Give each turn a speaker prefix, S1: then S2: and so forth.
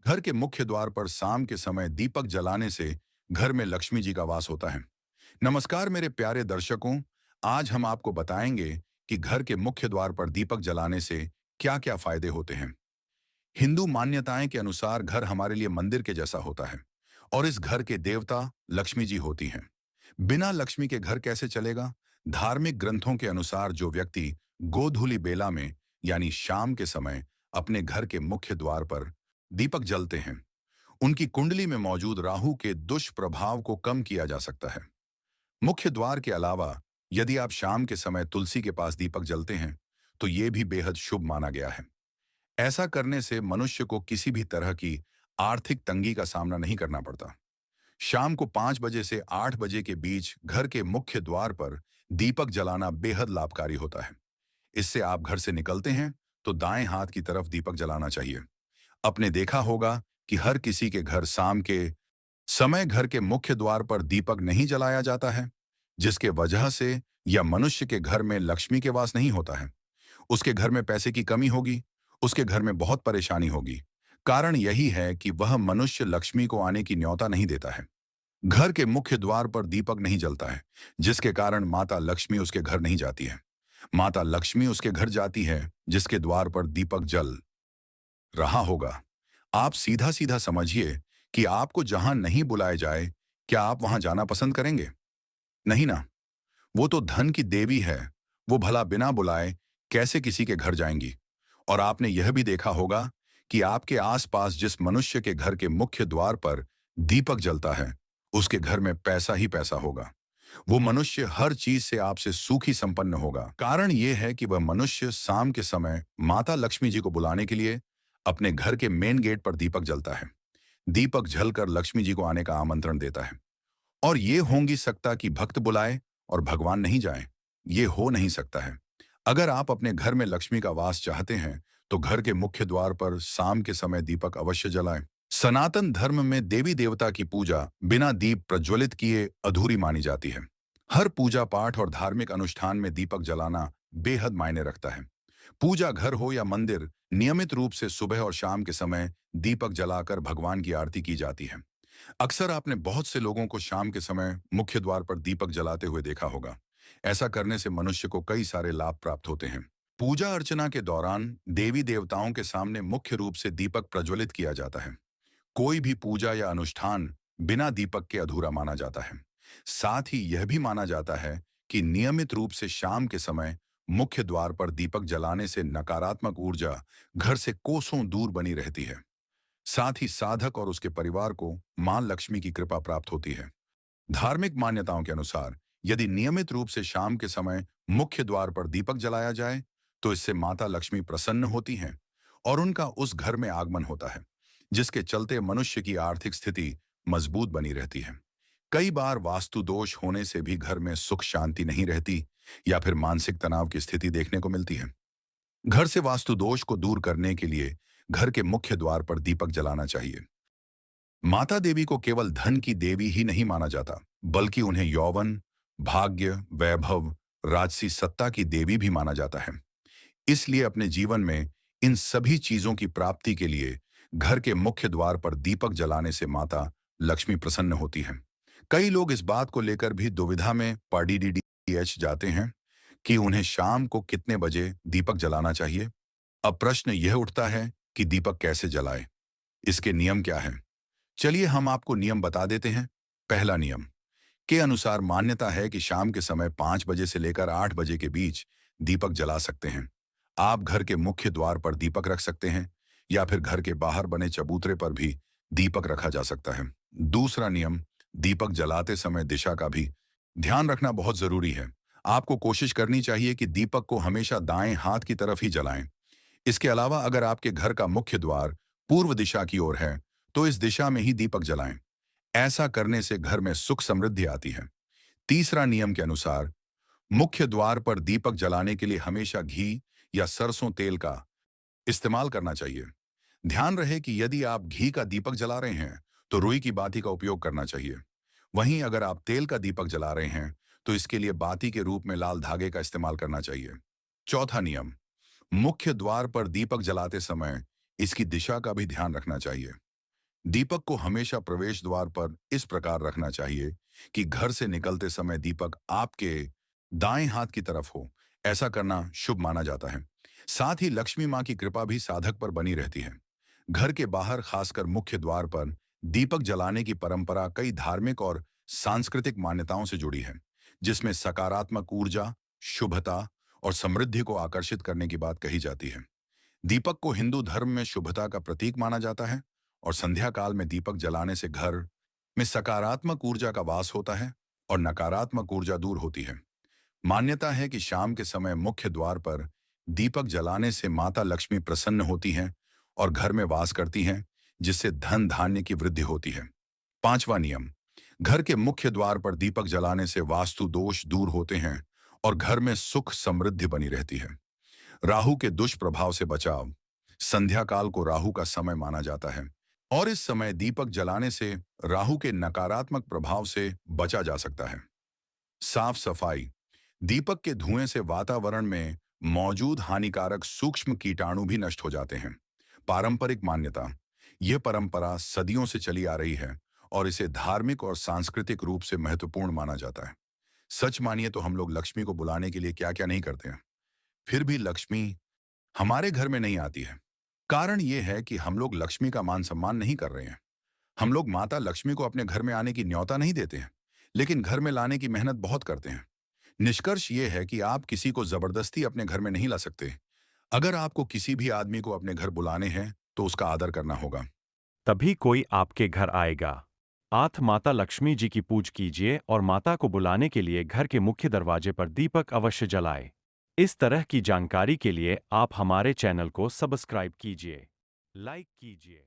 S1: घर के मुख्य द्वार पर शाम के समय दीपक जलाने से घर में लक्ष्मी जी का वास होता है। नमस्कार मेरे प्यारे दर्शकों, आज हम आपको बताएंगे कि घर के मुख्य द्वार पर दीपक जलाने से क्या-क्या फायदे होते हैं। हिंदू मान्यताएं के अनुसार घर हमारे लिए मंदिर के जैसा होता है और इस घर के देवता लक्ष्मी जी होती हैं। बिना लक्ष्मी के घर कैसे चलेगा? धार्मिक ग्रंथों के अनुसार जो व्यक्ति गोधूली बेला में यानी शाम के समय अपने घर के मुख्य द्वार पर दीपक जलते हैं, उनकी कुंडली में मौजूद राहु के दुष्प्रभाव को कम किया जा सकता है। मुख्य द्वार के अलावा यदि आप शाम के समय तुलसी के पास दीपक जलते हैं, तो ये भी बेहद शुभ माना गया है। ऐसा करने से मनुष्य को किसी भी तरह की आर्थिक तंगी का सामना नहीं करना पड़ता। शाम को 5 बजे से 8 बजे के बीच घर के मुख्य द्वार पर दीपक जलाना बेहद लाभकारी होता है। इससे आप घर से निकलते हैं तो दाएं हाथ की तरफ दीपक जलाना चाहिए। आपने देखा होगा कि हर किसी के घर शाम के समय घर के मुख्य द्वार पर दीपक नहीं जलाया जाता है, जिसके वजह से या मनुष्य के घर में लक्ष्मी के वास नहीं होता है। उसके घर में पैसे की कमी होगी, उसके घर में बहुत परेशानी होगी। कारण यही है कि वह मनुष्य लक्ष्मी को आने की न्योता नहीं देता है। घर के मुख्य द्वार पर दीपक नहीं जलता है, जिसके कारण माता लक्ष्मी उसके घर नहीं जाती है। माता लक्ष्मी उसके घर जाती है जिसके द्वार पर दीपक जल रहा होगा। आप सीधा सीधा समझिए कि आपको जहां नहीं बुलाया जाए, क्या आप वहां जाना पसंद करेंगे? नहीं ना। वो तो धन की देवी है, वो भला बिना बुलाए कैसे किसी के घर जाएंगी? और आपने यह भी देखा होगा कि आपके आसपास जिस मनुष्य के घर के मुख्य द्वार पर दीपक जलता है, उसके घर में पैसा ही पैसा होगा। वो मनुष्य हर चीज से आपसे सुखी संपन्न होगा। कारण यह है कि वह मनुष्य शाम के समय माता लक्ष्मी जी को बुलाने के लिए अपने घर के मेन गेट पर दीपक जलता है। दीपक जलकर लक्ष्मी जी को आने का आमंत्रण देता है। और ये हो नहीं सकता कि भक्त बुलाए और भगवान नहीं जाए। ये हो नहीं सकता है। अगर आप अपने घर में लक्ष्मी का वास चाहते हैं, तो घर के मुख्य द्वार पर शाम के समय दीपक अवश्य जलाएं। सनातन धर्म में देवी देवता की पूजा बिना दीप प्रज्वलित किए अधूरी मानी जाती है। हर पूजा पाठ और धार्मिक अनुष्ठान में दीपक जलाना बेहद मायने रखता है। पूजा घर हो या मंदिर, नियमित रूप से सुबह और शाम के समय दीपक जलाकर भगवान की आरती की जाती है। अक्सर आपने बहुत से लोगों को शाम के समय मुख्य द्वार पर दीपक जलाते हुए देखा होगा। ऐसा करने से मनुष्य को कई सारे लाभ प्राप्त होते हैं। पूजा अर्चना के दौरान देवी देवताओं के सामने मुख्य रूप से दीपक प्रज्वलित किया जाता है। कोई भी पूजा या अनुष्ठान बिना दीपक के अधूरा माना जाता है। साथ ही यह भी माना जाता है कि नियमित रूप से शाम के समय मुख्य द्वार पर दीपक जलाने से नकारात्मक ऊर्जा घर से कोसों दूर बनी रहती है। साथ ही साधक और उसके परिवार को मां लक्ष्मी की कृपा प्राप्त होती है। धार्मिक मान्यताओं के अनुसार यदि नियमित रूप से शाम के समय मुख्य द्वार पर दीपक जलाया जाए, तो इससे माता लक्ष्मी प्रसन्न होती हैं और उनका उस घर में आगमन होता है, जिसके चलते मनुष्य की आर्थिक स्थिति मजबूत बनी रहती है। कई बार वास्तु दोष होने से भी घर में सुख शांति नहीं रहती या फिर मानसिक तनाव की स्थिति देखने को मिलती है। घर से वास्तु दोष को दूर करने के लिए घर के मुख्य द्वार पर दीपक जलाना चाहिए। माता देवी को केवल धन की देवी ही नहीं माना जाता, बल्कि उन्हें यौवन, भाग्य, वैभव, राजसी सत्ता की देवी भी माना जाता है। इसलिए अपने जीवन में इन सभी चीजों की प्राप्ति के लिए घर के मुख्य द्वार पर दीपक जलाने से माता लक्ष्मी प्रसन्न होती है। कई लोग इस बात को लेकर भी दुविधा में पड़ीडीडीएच जाते हैं कि उन्हें शाम को कितने बजे दीपक जलाना चाहिए। अब प्रश्न यह उठता है कि दीपक कैसे जलाए, इसके नियम क्या हैं? चलिए हम आपको नियम बता देते हैं। पहला नियम के अनुसार मान्यता है कि शाम के समय 5 बजे से लेकर 8 बजे के बीच दीपक जला सकते हैं। आप घर के मुख्य द्वार पर दीपक रख सकते हैं या फिर घर के बाहर बने चबूतरे पर भी दीपक रखा जा सकता है। दूसरा नियम, दीपक जलाते समय दिशा का भी ध्यान रखना बहुत जरूरी है। आपको कोशिश करनी चाहिए कि दीपक को हमेशा दाएं हाथ की तरफ ही जलाएं। इसके अलावा अगर आपके घर का मुख्य द्वार पूर्व दिशा की ओर है, तो इस दिशा में ही दीपक जलाएं। ऐसा करने से घर में सुख समृद्धि आती है। तीसरा नियम के अनुसार मुख्य द्वार पर दीपक जलाने के लिए हमेशा घी या सरसों तेल का इस्तेमाल करना चाहिए। ध्यान रहे कि यदि आप घी का दीपक जला रहे हैं, तो रुई की बाती का उपयोग करना चाहिए। वहीं अगर आप तेल का दीपक जला रहे हैं, तो इसके लिए बाती के रूप में लाल धागे का इस्तेमाल करना चाहिए। चौथा नियम, मुख्य द्वार पर दीपक जलाते समय इसकी दिशा का भी ध्यान रखना चाहिए। दीपक को हमेशा प्रवेश द्वार पर इस प्रकार रखना चाहिए कि घर से निकलते समय दीपक आपके दाएं हाथ की तरफ हो। ऐसा करना शुभ माना जाता है। साथ ही लक्ष्मी मां की कृपा भी साधक पर बनी रहती है। घर के बाहर, खासकर मुख्य द्वार पर दीपक जलाने की परंपरा कई धार्मिक और सांस्कृतिक मान्यताओं से जुड़ी है, जिसमें सकारात्मक ऊर्जा, शुभता और समृद्धि को आकर्षित करने की बात कही जाती है। दीपक को हिंदू धर्म में शुभता का प्रतीक माना जाता है और संध्या काल में दीपक जलाने से घर में सकारात्मक ऊर्जा का वास होता है और नकारात्मक ऊर्जा दूर होती है। मान्यता है कि शाम के समय मुख्य द्वार पर दीपक जलाने से माता लक्ष्मी प्रसन्न होती हैं और घर में वास करती हैं, जिससे धन धान्य की वृद्धि होती है। पांचवा नियम, घर के मुख्य द्वार पर दीपक जलाने से वास्तु दोष दूर होते हैं और घर में सुख समृद्धि बनी रहती है। राहु के दुष्प्रभाव से बचाव, संध्या काल को राहु का समय माना जाता है और इस समय दीपक जलाने से राहु के नकारात्मक प्रभाव से बचा जा सकता है। साफ सफाई, दीपक के धुएं से वातावरण में मौजूद हानिकारक सूक्ष्म कीटाणु भी नष्ट हो जाते हैं। पारंपरिक मान्यता, यह परंपरा सदियों से चली आ रही है और इसे धार्मिक और सांस्कृतिक रूप से महत्वपूर्ण माना जाता है। सच मानिए तो हम लोग लक्ष्मी को बुलाने के लिए क्या क्या नहीं करते हैं, फिर भी लक्ष्मी हमारे घर में नहीं आती है। कारण यह है कि हम लोग लक्ष्मी का मान सम्मान नहीं कर रहे हैं। हम लोग माता लक्ष्मी को अपने घर में आने की न्योता नहीं देते हैं, लेकिन घर में लाने की मेहनत बहुत करते हैं। निष्कर्ष ये है कि आप किसी को जबरदस्ती अपने घर में नहीं ला सकते। अगर आपको किसी भी आदमी को अपने घर बुलाने हैं, तो उसका आदर करना होगा।
S2: तभी कोई आपके घर आएगा। आठ माता लक्ष्मी जी की पूज कीजिए और माता को बुलाने के लिए घर के मुख्य दरवाजे पर दीपक अवश्य जलाएं। इस तरह की जानकारी के लिए आप हमारे चैनल को सब्सक्राइब कीजिए, लाइक कीजिए।